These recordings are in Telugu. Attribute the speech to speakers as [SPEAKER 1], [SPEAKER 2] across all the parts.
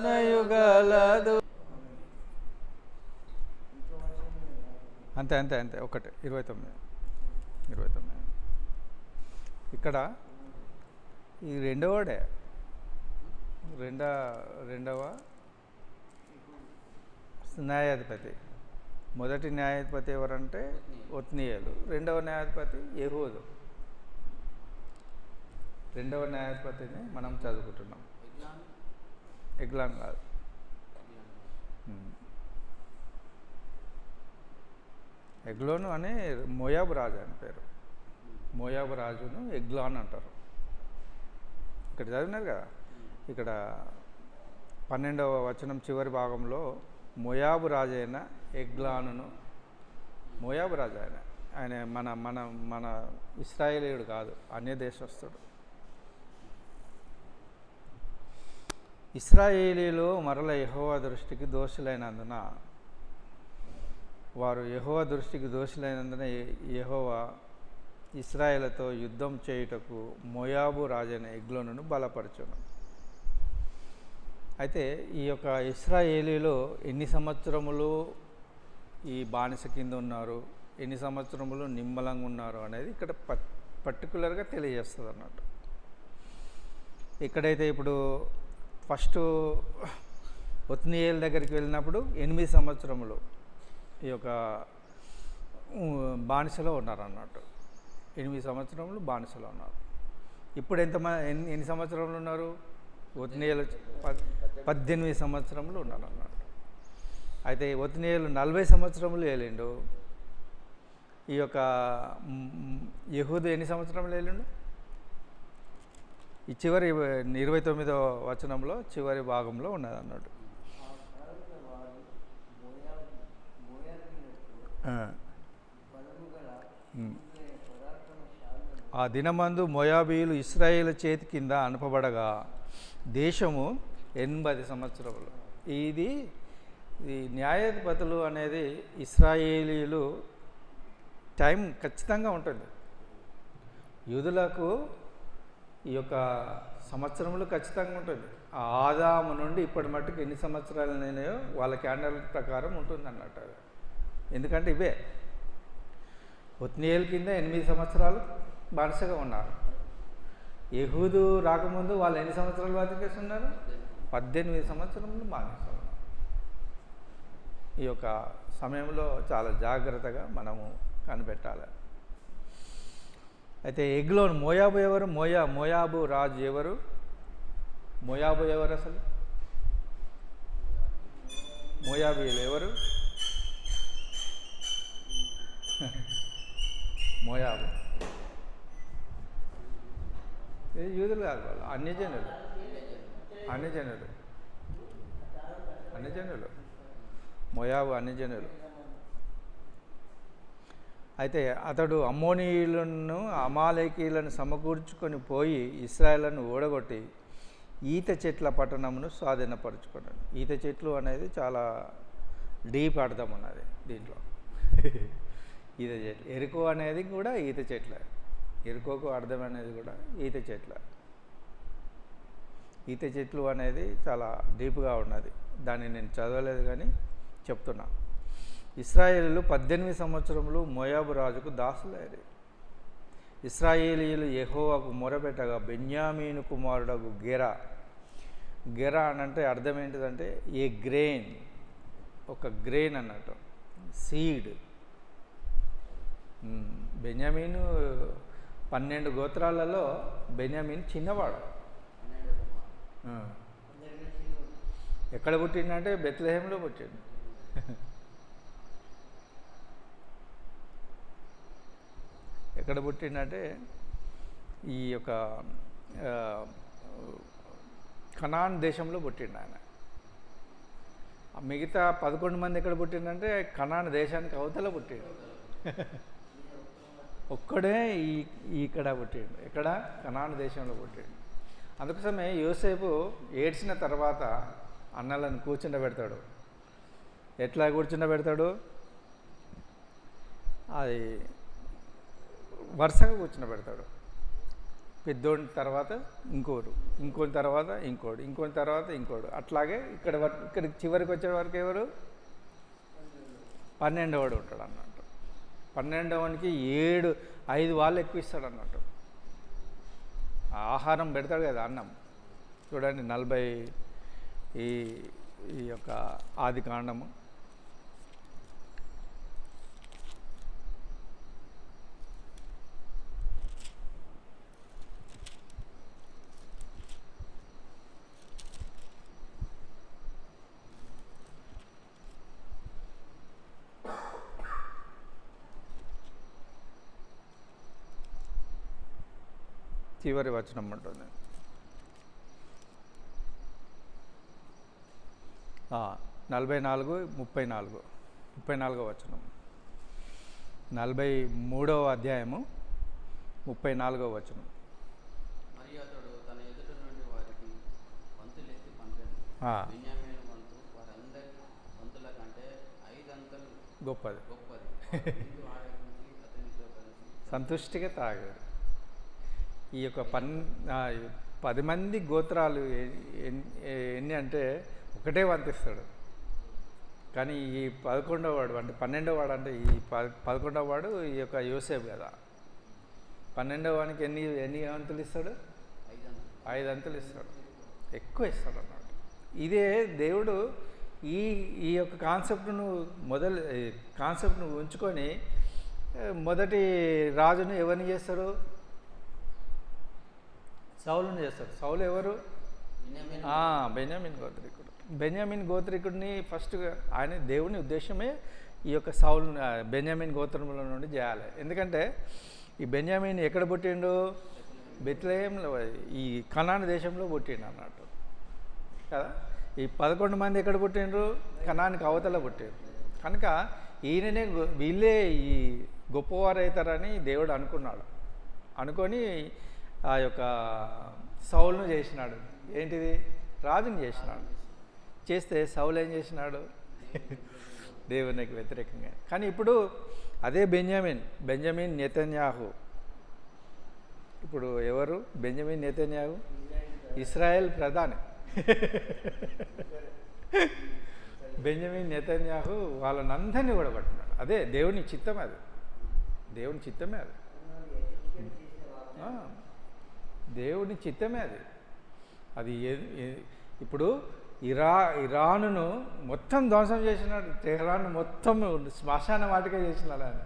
[SPEAKER 1] నయుగలదు. అంతే అంతే అంతే ఒకటే 29 ఇక్కడ ఈ రెండవడే రెండవ న్యాయాధిపతి. మొదటి న్యాయాధిపతి ఎవరంటే ఒత్నియేలు, రెండవ న్యాయాధిపతి యెహూదు. రెండవ న్యాయాధిపతిని మనం చదువుకుంటున్నాం. ఎగ్లాన్ కాదు, ఎగ్లోను అని మోయాబు రాజు అని పేరు. మోయాబు రాజును ఎగ్లాన్ అంటారు. ఇక్కడ చదివినారు కదా, ఇక్కడ 12వ వచనం చివరి భాగంలో మోయాబు రాజు అయిన ఎగ్లానును, మోయాబు రాజు ఆయన మన మన మన ఇశ్రాయేలీయుడు కాదు, అన్య దేశస్థుడు. ఇశ్రాయేలీలు మరల యెహోవా దృష్టికి దోషులైనందున, వారు యెహోవా దృష్టికి దోషులైనందున యెహోవా ఇశ్రాయేలుతో యుద్ధం చేయుటకు మోయాబు రాజైన ఎగ్లోనును బలపరచును. అయితే ఈ యొక్క ఇశ్రాయేలీలో ఎన్ని సంవత్సరములు ఈ బానిస కింద ఉన్నారు, ఎన్ని సంవత్సరములు నిమ్మలంగా ఉన్నారు అనేది ఇక్కడ పర్టికులర్గా తెలియజేస్తుంది అన్నట్టు. ఇక్కడైతే ఇప్పుడు ఫస్ట్ ఒత్నియేలు దగ్గరికి వెళ్ళినప్పుడు 8 సంవత్సరములు ఈ యొక్క బానిసలో ఉన్నారు అన్నట్టు. 8 సంవత్సరములు బానిసలో ఉన్నారు. ఇప్పుడు ఎన్ని సంవత్సరములు ఉన్నారు? ఒత్నియేలు 18 సంవత్సరములు ఉన్నారు అన్నట్టు. అయితే ఒత్నియేలు 40 సంవత్సరములు ఏలిండు. ఈ యొక్క యెహూదు ఎన్ని సంవత్సరములు ఏలిండు? ఈ చివరి 29వ వచనంలో చివరి భాగంలో ఉన్నది అన్నట్టు. ఆ దినమందు మోయాబీయులు ఇశ్రాయేలు చేతి కింద అనుపబడగా దేశము 80 సంవత్సరములు. ఇది ఈ న్యాయాధిపతులు అనేది ఇశ్రాయేలీలు టైం ఖచ్చితంగా ఉంటుంది. యూదులకు ఈ యొక్క సంవత్సరములు ఖచ్చితంగా ఉంటుంది. ఆ ఆదాము నుండి ఇప్పటి మట్టుకు ఎన్ని సంవత్సరాలు అయినాయో వాళ్ళ క్యాలెండర్ ప్రకారం ఉంటుంది అన్నట్టు. ఎందుకంటే ఇవే ఒత్నియేలు కింద 8 సంవత్సరాలు బానిసగా ఉన్నారు. యెహూదు రాకముందు వాళ్ళు ఎన్ని సంవత్సరాలు బతికేసి ఉన్నారు? 18 సంవత్సరములు బానిసలు. ఈ యొక్క సమయంలో చాలా జాగ్రత్తగా మనము కనిపెట్టాలి. అయితే ఎగ్లోన్ మోయాబు ఎవరు? మోయాబు రాజు ఎవరు? మోయాబు ఎవరు అసలు? మోయాబీయులు ఎవరు? మోయాబు ఇది యూదులు కాదు, వాళ్ళు అన్యజనులు. మోయాబు అన్యజనులు. అయితే అతడు అమ్మోనీయులను అమాలేకీయులను సమకూర్చుకొని పోయి ఇశ్రాయేలును ఓడగొట్టి ఈత చెట్ల పట్టణమును స్వాధీనపరుచుకున్నాడు. ఈత చెట్లు అనేది చాలా డీప్ అర్థం ఉన్నది దీంట్లో. ఈత చెట్లు, ఎరుకో అనేది కూడా ఈత చెట్లే. ఎరుకోకు అర్థం అనేది కూడా ఈత చెట్ల. ఈత చెట్లు అనేది చాలా డీప్గా ఉన్నది. దాన్ని నేను చదవలేదు కానీ చెప్తున్నా. ఇశ్రాయేలీలు 18 సంవత్సరములు మోయాబు రాజుకు దాసులయ్యారు. ఇశ్రాయేలీయులు యెహోవాకు మొరపెట్టగా బెన్యామీను కుమారుడగు గెరా అంటే అర్థం ఏంటిదంటే ఏ గ్రెయిన్, ఒక గ్రెయిన్ అన్నట్టు, సీడ్. బెన్యామీను 12 గోత్రాలలో బెన్యామీన్ చిన్నవాడు. ఎక్కడ పుట్టిండంటే బెత్లెహేంలో పుట్టిండు. ఎక్కడ పుట్టిండంటే ఈ యొక్క కనాన్ దేశంలో పుట్టిండు ఆయన. మిగతా 11 మంది ఎక్కడ పుట్టిండంటే కనాన్ దేశానికి అవతల పుట్టిండు. ఒక్కడే ఇక్కడ పుట్టిండు. ఎక్కడ? కనాన్ దేశంలో పుట్టిండు. అందుకోసమే యోసేపు ఏడ్చిన తర్వాత అన్నలను కూర్చుండబెడతాడు. ఎట్లా కూర్చుండబెడతాడు? అది వరుసగా కూర్చుండబెడతాడు. పెద్దోడి తర్వాత ఇంకోని తర్వాత ఇంకోని తర్వాత ఇంకోడు, అట్లాగే ఇక్కడికి చివరికి వచ్చే వరకు ఎవరు 12వాడు ఉంటాడు అన్నట్టు. 12వానికి 5 వాళ్ళు ఎక్కువ ఇస్తాడు అన్నట్టు. ఆహారం పెడతాడు కదా, అన్నం. చూడండి 40 ఈ యొక్క ఆది కాండము. చివరి వచనం ఉంటుంది. 34 వచనం. 43వ అధ్యాయము 34వ వచనం.
[SPEAKER 2] మరియు అతడు తన ఎదుట నుండి వారికి వంతులెత్తి పంపెను. బెన్యామీను వంతు వారందరి వంతుల కంటే 5 అంతలు
[SPEAKER 1] గొప్పది.
[SPEAKER 2] అతనితో కలిసి
[SPEAKER 1] సంతుష్టిగా తాగాడు. ఈ యొక్క 10 మంది గోత్రాలు ఎన్ని అంటే ఒకటే వంతిస్తాడు. కానీ ఈ 11వ వాడు అంటే 12వ వాడు అంటే ఈ 11వ వాడు ఈ యొక్క యోసేపు కదా. 12వ వానికి ఎన్ని వంతులు ఇస్తాడు? 5 అంతులు ఇస్తాడు. ఎక్కువ ఇస్తాడు అన్నమాట. ఇదే దేవుడు ఈ యొక్క కాన్సెప్ట్ను ఉంచుకొని మొదటి రాజును ఎవరిని చేస్తాడు? సౌలుని చేస్తాడు. సౌలు ఎవరు? బెన్యామీన్ గోత్రికుడు. బెన్యామీన్ గోత్రికుడిని ఫస్ట్ ఆయన దేవుని ఉద్దేశమే ఈ యొక్క సౌలు బెన్యామీన్ గోత్రముల నుండి చేయాలి. ఎందుకంటే ఈ బెన్యామీన్ ఎక్కడ పుట్టిండు? బెత్లెహేంలో, ఈ కనాను దేశంలో పుట్టిండు అన్నట్టు కదా. ఈ 11 మంది ఎక్కడ పుట్టిండ్రు? కనానికి అవతల పుట్టిండ్రు. కనుక వీళ్ళే ఈ గొప్పవారు అవుతారని దేవుడు అనుకొని ఆ యొక్క సౌలును చేసినాడు. ఏంటిది? రాజుని చేసినాడు. చేస్తే సౌలు ఏం చేసినాడు? దేవునికి వ్యతిరేకంగా. కానీ ఇప్పుడు అదే బెంజమిన్ నెతన్యాహు. ఇప్పుడు ఎవరు బెంజమిన్ నెతన్యాహు? ఇస్రాయేల్ ప్రధాని. బెంజమిన్ నెతన్యాహు వాళ్ళనందరినీ కూడా పట్టున్నాడు. అదే దేవుని చిత్తమే అది. దేవుని చిత్తమే అది. దేవుని చిత్తమే అది. ఇప్పుడు ఇరానును మొత్తం ధ్వంసం చేసినాడు. టెహ్రాన్ మొత్తం శ్మశాన వాటిక చేసినాడు ఆయన.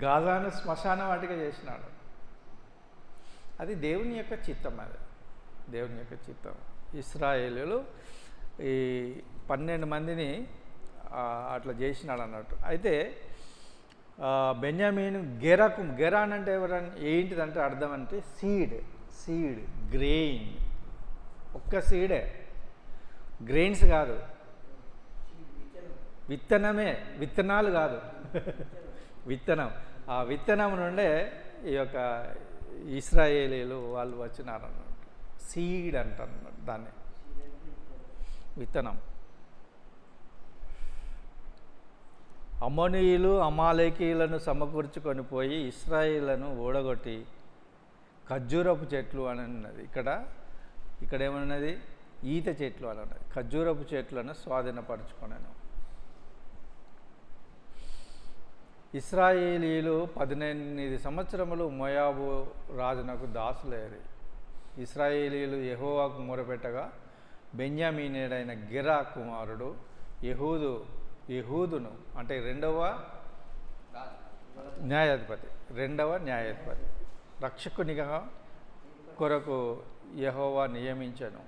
[SPEAKER 1] గాజాను శ్మశాన వాటిక చేసినాడు. అది దేవుని యొక్క చిత్తం. దేవుని యొక్క చిత్తం. ఇశ్రాయేలీయులు ఈ 12 మందిని అట్లా చేసినాడు అన్నట్టు. అయితే బెన్యామీను గెరా అంటే ఏంటిదంటే అర్థం అంటే సీడ్ గ్రెయిన్. ఒక్క సీడే, గ్రెయిన్స్ కాదు, విత్తనాలు కాదు, విత్తనం. ఆ విత్తనం నుండే ఈ యొక్క ఇశ్రాయేలీలు వాళ్ళు వచ్చినారన్నమాట. సీడ్ అంటారు దాన్ని, విత్తనం. అమ్మోనీయులు అమాలేకీయులను సమకూర్చుకొని పోయి ఇశ్రాయేలును ఓడగొట్టి ఖర్జూరపు చెట్లు అని ఉన్నది. ఇక్కడ ఏమన్నది? ఈత చెట్లు అని ఉన్నది. ఖర్జూరపు చెట్లను స్వాధీనపరచుకున్నాను. ఇశ్రాయేలీలు 18 సంవత్సరములు మోయాబు రాజునకు దాసులేరు. ఇశ్రాయేలీలు యెహోవాకు మొరపెట్టగా బెన్యామీనీయుడైన గెరా కుమారుడు యెహూదును అంటే రెండవ న్యాయాధిపతి రక్షకునిగా కొరకు యెహోవా నియమించను.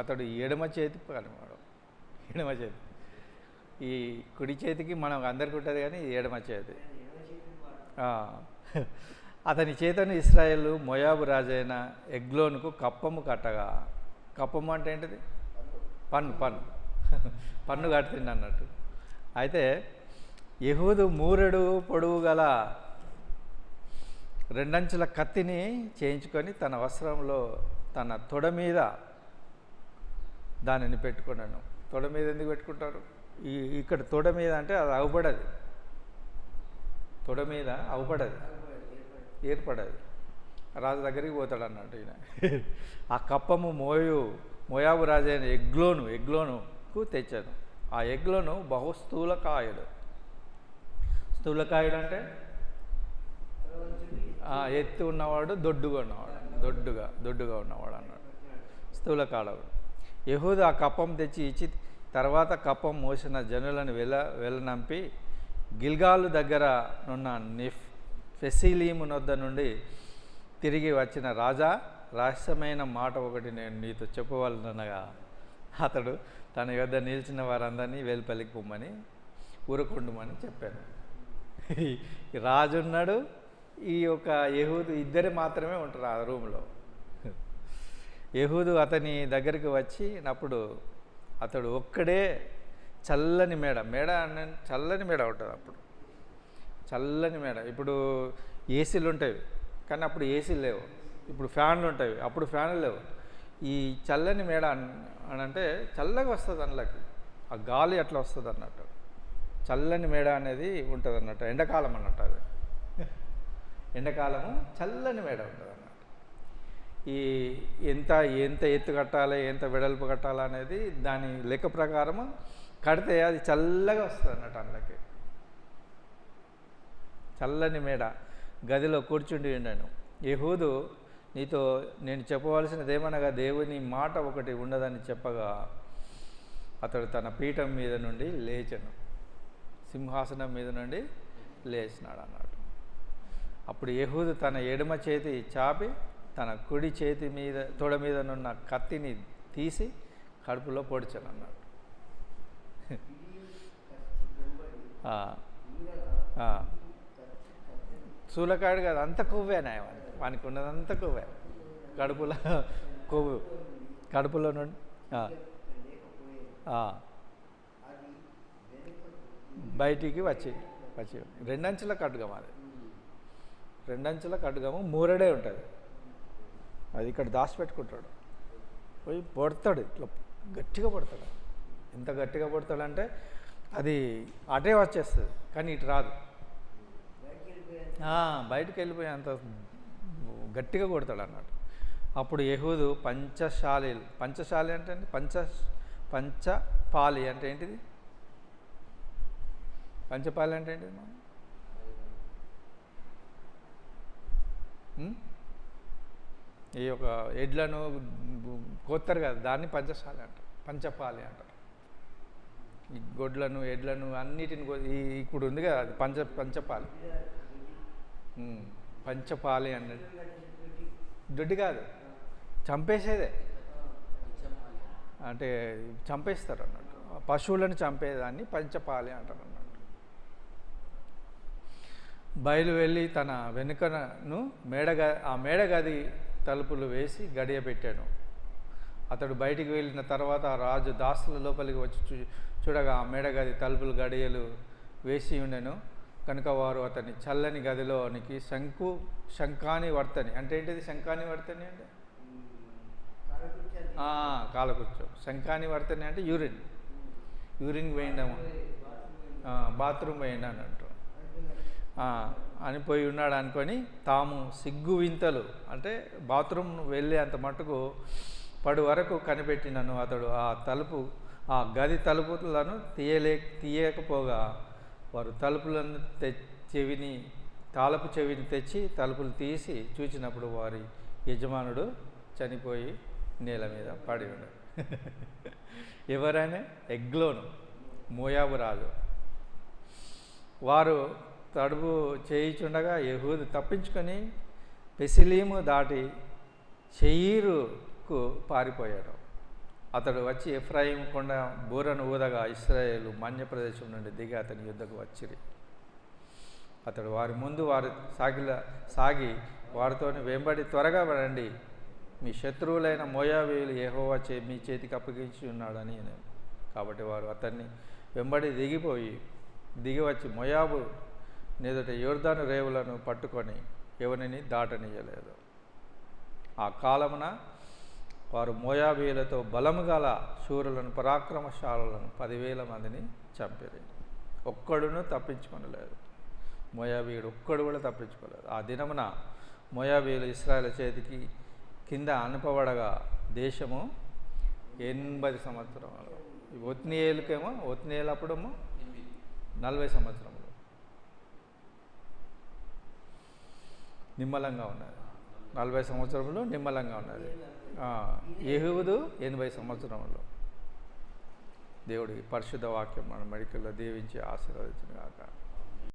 [SPEAKER 1] అతడు ఎడమ చేతి పనివాడు. ఈ కుడి చేతికి మనం అందరికీ ఉంటుంది, కానీ ఎడమ చేతి. అతని చేతను ఇశ్రాయేలు మోయాబు రాజైన ఎగ్లోనుకు కప్పము కట్టగా, కప్పము అంటే ఏంటిది? పన్ను కడుతుంది అన్నట్టు. అయితే యెహూదు 3 పొడవు గల 2 అంచుల కత్తిని చేయించుకొని తన వస్త్రంలో తన తొడ మీద దానిని పెట్టుకున్నాను. తొడ మీద ఎందుకు పెట్టుకుంటారు? ఇక్కడ తొడ మీద అంటే అది అవుపడదు. తొడ మీద అవుపడదు, ఏర్పడదు. రాజు దగ్గరికి పోతాడు అన్నట్టు ఈయన. ఆ కప్పము మోయాబు రాజు అయిన ఎగ్లోనుకు తెచ్చాను. ఆ ఎగ్లోను బహు స్థూలకాయుడు. స్థూలకాయుడు అంటే ఎత్తు ఉన్నవాడు, దొడ్డుగా ఉన్నవాడు అన్నాడు. స్థూలకాయుడు. యెహూదా ఆ కప్పం తెచ్చి ఇచ్చి తర్వాత కప్పం మోసిన జనులను వెళ్ళనంపి గిల్గాలు దగ్గర నున్న ఫెసీలీము నొద్ద నుండి తిరిగి వచ్చిన రాజా, రహస్యమైన మాట ఒకటి నేను నీతో చెప్పవలనగా అతడు తన యొద్ద నిలిచిన వారందరినీ వెలుపలికి పొమ్మని ఊరుకుండమని చెప్పాను. రాజు ఉన్నాడు, ఈ యొక్క యెహూదు ఇద్దరు మాత్రమే ఉంటారు ఆ రూమ్లో. యెహూదు అతని దగ్గరికి వచ్చినప్పుడు అతడు ఒక్కడే చల్లని మేడ చల్లని మేడ ఉంటుంది. అప్పుడు చల్లని మేడ. ఇప్పుడు ఏసీలు ఉంటాయి కానీ అప్పుడు ఏసీలు లేవు. ఇప్పుడు ఫ్యాన్లు ఉంటాయి, అప్పుడు ఫ్యాన్లు లేవు. ఈ చల్లని మేడ అని అంటే చల్లగా వస్తుంది అందులోకి, ఆ గాలి అట్లా వస్తుంది అన్నట్టు. చల్లని మేడ అనేది ఉంటుంది అన్నట్టు. ఎండాకాలం అన్నట్టు అది. ఎండాకాలము చల్లని మేడ ఉంటుంది అన్నట్టు. ఈ ఎంత ఎత్తు కట్టాలి, ఎంత వెడల్పు కట్టాలి అనేది దాని లెక్క ప్రకారము కడితే అది చల్లగా వస్తుంది అన్నట్టు. అందులోకి చల్లని మేడ గదిలో కూర్చుండి ఉండాను. యెహూదు నీతో నేను చెప్పవలసినదేమనగా దేవుని మాట ఒకటి ఉండదని చెప్పగా అతడు తన పీఠం మీద నుండి లేచెను, సింహాసనం మీద నుండి లేచినాడు అన్నాడు. అప్పుడు యెహూదు తన ఎడమ చేతి చాపి తన కుడి చేతి మీద తొడ మీద నున్న కత్తిని తీసి కడుపులో పొడిచాను అన్నాడు. సూలకాడు కాదు, అంత కొవ్వేనా వానికి ఉన్నదంతా కొవ్వే. కడుపులో నుండి బయటికి వచ్చి రెండంచుల ఖడ్గం. అది రెండంచుల ఖడ్గము మూరడే ఉంటుంది. అది ఇక్కడ దాచిపెట్టుకుంటాడు. పోయి పొడతాడు, ఇట్లా గట్టిగా పడతాడు. ఎంత గట్టిగా పడతాడంటే అది అటే వచ్చేస్తుంది కానీ ఇటు రాదు. బయటకు వెళ్ళిపోయి అంత గట్టిగా కొడతాడు అన్నట్టు. అప్పుడు యెహూదు పంచశాలి అంటే పంచపాలి అంటే ఏంటిది? పంచపాలి అంటే ఏంటిది? ఈ యొక్క ఎడ్లను కోస్తారు కదా, దాన్ని పంచశాలి అంటారు, పంచపాలి అంటారు. ఈ గొడ్లను ఎడ్లను అన్నిటిని ఇప్పుడు ఉంది కదా, అది పంచపాలి. పంచపాలి అన్నది దొడ్డి కాదు, చంపేసేదే. అంటే చంపేస్తారు అన్నట్టు. పశువులను చంపేదాన్ని పంచపాలి అంటారు అన్నట్టు. బయలు వెళ్ళి తన వెనుకను ఆ మేడగది తలుపులు వేసి గడియ పెట్టాను. అతడు బయటికి వెళ్ళిన తర్వాత ఆ రాజు దాసుల లోపలికి వచ్చి చూడగా ఆ మేడగది తలుపులు గడియలు వేసి ఉండెను. కనుక వారు అతని చల్లని గదిలోనికి శంఖాని వర్తని అంటే ఏంటిది? శంఖాని వర్తని అంటే కాలకూర్చో. శంఖాని వర్తని అంటే యూరిన్ పోయిండము, బాత్రూమ్ పోయిండు అని అంటారు అని పోయి ఉన్నాడు అనుకొని తాము సిగ్గు వింతలు అంటే బాత్రూమ్ వెళ్ళి అంత మట్టుకు పడు వరకు కనిపెట్టినను. అతడు ఆ గది తలుపులను తీయకపోగా వారు తలుపులను తాళపు చెవిని తెచ్చి తలుపులు తీసి చూచినప్పుడు వారి యజమానుడు చనిపోయి నేల మీద పడి ఉన్నాడు. ఎవరైనా ఎగ్లోను, మోయాబు రాజు. వారు తడుపు చేయిచుండగా యెహూదు తప్పించుకొని పెసిలీము దాటి షెయీరుకు పారిపోయాడు. అతడు వచ్చి ఎఫ్రాయిం కొండ బూరను ఊదగా ఇశ్రాయేలు మన్య ప్రదేశం నుండి దిగి అతని యుద్ధకు వచ్చిరి. అతడు వారి ముందు సాగి వారితోని వెంబడి త్వరగా రండి, మీ శత్రువులైన మోయాబీయులు యెహోవా మీ చేతికి అప్పగించి ఉన్నాడని. కాబట్టి వారు అతన్ని వెంబడి దిగి వచ్చి మోయాబు ఎదుట యొర్దాను రేవులను పట్టుకొని ఎవరిని దాటనీయలేదు. ఆ కాలమున వారు మోయాబీయులతో బలము గల శూరులను, పరాక్రమశాలులను 10,000 మందిని చంపిరి. ఒక్కడును తప్పించుకొనలేదు. మోయాబీయుడు ఒక్కడు కూడా తప్పించుకోలేదు. ఆ దినమున మోయాబీయులు ఇశ్రాయేల్ చేతికి కింద అనుపబడగా దేశము 80 సంవత్సరాలు. ఒత్నియేలు అప్పుడేమో 40 సంవత్సరములు నిమ్మలంగా ఉన్నది. 40 సంవత్సరములు నిమ్మలంగా ఉన్నది. యెహూదు 80 సంవత్సరములు. దేవుడి పరిశుద్ధ వాక్యం మన మెడికల్లో దీవించి ఆశీర్వదించును గాక.